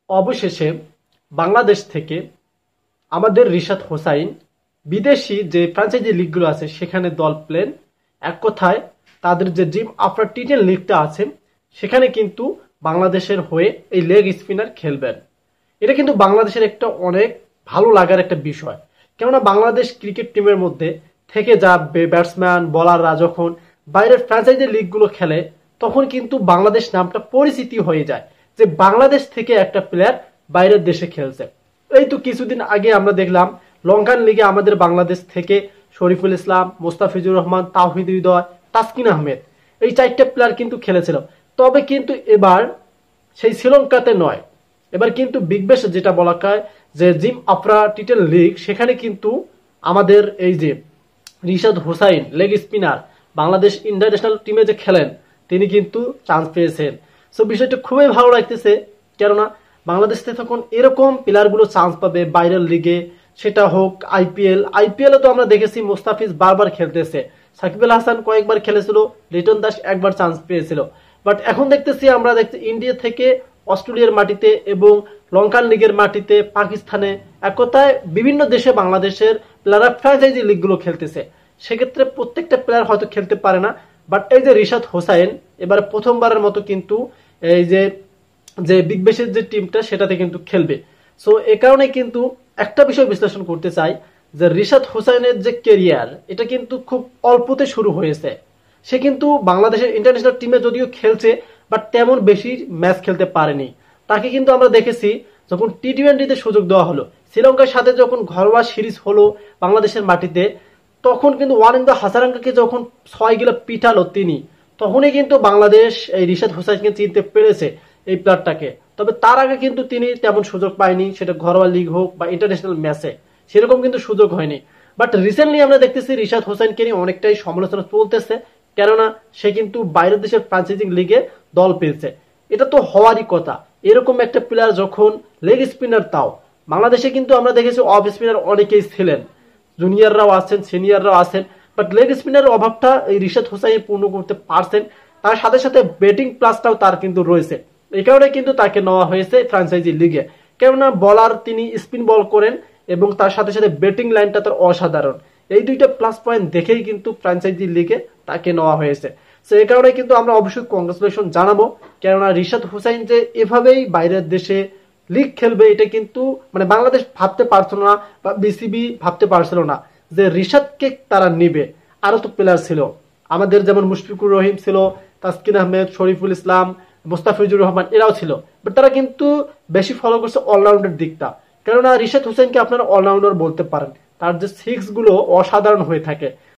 অবশেষে বাংলাদেশ থেকে আমাদের রিশাদ হোসাইন বিদেশি যে ফ্র্যাঞ্চাইজি লিগগুলো আছে সেখানে দল প্লেন। এক কথায় তাদের যে জিম আফরা টি10 লিগটা আছে সেখানে কিন্তু বাংলাদেশের হয়ে এই লেগ স্পিনার খেলবেন। এটা কিন্তু বাংলাদেশের একটা অনেক ভালো লাগার একটা বিষয়, কেননা বাংলাদেশ ক্রিকেট টিমের মধ্যে থেকে যা ব্যাটসম্যান বোলাররা যখন বাইরের ফ্র্যাঞ্চাইজি লিগগুলো খেলে তখন কিন্তু বাংলাদেশ নামটা পরিচিতি হয়ে যায় যে বাংলাদেশ থেকে একটা প্লেয়ার বাইরের দেশে খেলছে। এই তো কিছুদিন আগে আমরা দেখলাম লঙ্কান লিগে আমাদের বাংলাদেশ থেকে শরীফুল ইসলাম, মোস্তাফিজুর রহমান, তাওহিদ হৃদয়, তাসকিন আহমেদ এই 4টা প্লেয়ার কিন্তু খেলেছিল। তবে কিন্তু এবার সেই শ্রীলঙ্কাতে নয়, এবার কিন্তু বিগ ব্যাশ যেটা বলা হয় যে জিম আফরা টি10 লিগ সেখানে কিন্তু আমাদের এই যে Rishad Hossain leg spinner Bangladesh international টিমে যে খেলেন তিনি কিন্তু চান্স পেয়েছেন। সো বিষয়টা খুবই ভালো লাগতেছে, কেননা বাংলাদেশ থেকে তখন এরকম প্লেয়ারগুলো চান্স পাবে বাইরের লিগে, সেটা হোক আইপিএল তো আমরা দেখেছি মোস্তাফিজ বারবার খেলতেছে, সাকিব আল হাসান কয়েকবার খেলেছিল, লিটন দাস একবার চান্স পেয়েছিল। বাট এখন দেখতেছি আমরা ইন্ডিয়া থেকে অস্ট্রেলিয়ার মাটিতে এবং লঙ্কান লিগের মাটিতে পাকিস্তানে এক কথায় বিভিন্ন দেশে বাংলাদেশের প্লেয়াররা ফ্র্যাঞ্চাইজি লিগগুলো খেলতেছে। সেক্ষেত্রে প্রত্যেকটা প্লেয়ার হয়তো খেলতে পারে না, বাট এই যে রিশাদ হোসাইন এবার প্রথমবারের মতো কিন্তু এই যে যে বিগ ব্যাশের যে টিমটা সেটাতে কিন্তু খেলবে। সো এ কারণে কিন্তু একটা বিষয় বিশ্লেষণ করতে চাই যে রিশাদ হোসাইনের যে কেরিয়ার এটা কিন্তু খুব অল্পতে শুরু হয়েছে। সে কিন্তু বাংলাদেশের ইন্টারন্যাশনাল টিমে যদিও খেলছে বাট তেমন বেশি ম্যাচ খেলতে পারেনি। তাকে কিন্তু আমরা দেখেছি যখন টি20তে সুযোগ দেওয়া হলো, শ্রীলঙ্কার সাথে যখন ঘরোয়া সিরিজ হলো বাংলাদেশের মাটিতে, তখন কিন্তু ওয়ানিন্দু হাসারাঙ্গাকে যখন 6 গিলা পিটালো তিনি, তখনই কিন্তু বাংলাদেশ এই রিশাদ হোসাইনকে চিনতে পেরেছে এই প্লেয়ারটাকে। তবে তার আগে কিন্তু তিনি তেমন সুযোগ পায়নি, সেটা ঘরোয়া লিগ হোক বা ইন্টারন্যাশনাল ম্যাচে সেরকম কিন্তু সুযোগ হয়নি। বাট রিসেন্টলি আমরা দেখতেছি রিশাদ হোসাইনকে নিয়ে অনেকটাই সমালোচনা চলতেছে, কেননা সে কিন্তু বাইরের দেশের ফ্র্যাঞ্চাইজি লিগে দল পেয়েছে। এটা তো হওয়ারই কথা, এরকম একটা প্লেয়ার যখন লেগ স্পিনার, তাও বাংলাদেশে কিন্তু আমরা দেখেছি অফ স্পিনার অনেকেই ছিলেন, জুনিয়ররাও আছেন, সিনিয়ররাও আছেন, বাট লেগ স্পিনারের অভাবটা এই রিশাদ হোসাইন পূর্ণ করতে পারছেন। তার সাথে সাথে ব্যাটিং প্লাসটাও তার কিন্তু রয়েছে, এই কারণে কিন্তু তাকে নেওয়া হয়েছে ফ্র্যাঞ্চাইজি লিগে। কেননা বলার তিনি স্পিন বল করেন এবং তার সাথে সাথে ব্যাটিং লাইনটা তার অসাধারণ, এই দুইটা প্লাস পয়েন্ট দেখেই কিন্তু ফ্র্যাঞ্চাইজি লিগে তাকে নেওয়া হয়েছে। তো এই কারণে কিন্তু আমরা অবশ্যই কংগ্রেচুলেশন জানাবো, কেননা রিশাদ হোসাইন যে এভাবেই বাইরের দেশে লিগ খেলবে এটা কিন্তু মানে বাংলাদেশ ভাবতে পারছিল না বা বিসিবি ভাবতে পারছিল না যে রিশাদকে তারা নিবে। আরো তো প্লেয়ার ছিল আমাদের, যেমন মুশফিকুর রহিম ছিল, তাসকিন আহমেদ, শরীফুল ইসলাম, মোস্তাফিজুর রহমান, এরাও ছিল, বাট তারা কিন্তু বেশি ফলো করছে অলরাউন্ডের দিকটা। কেননা রিশাদ হোসেনকে আপনারা অলরাউন্ডার বলতে পারেন, তার যে সিক্স গুলো অসাধারণ হয়ে থাকে।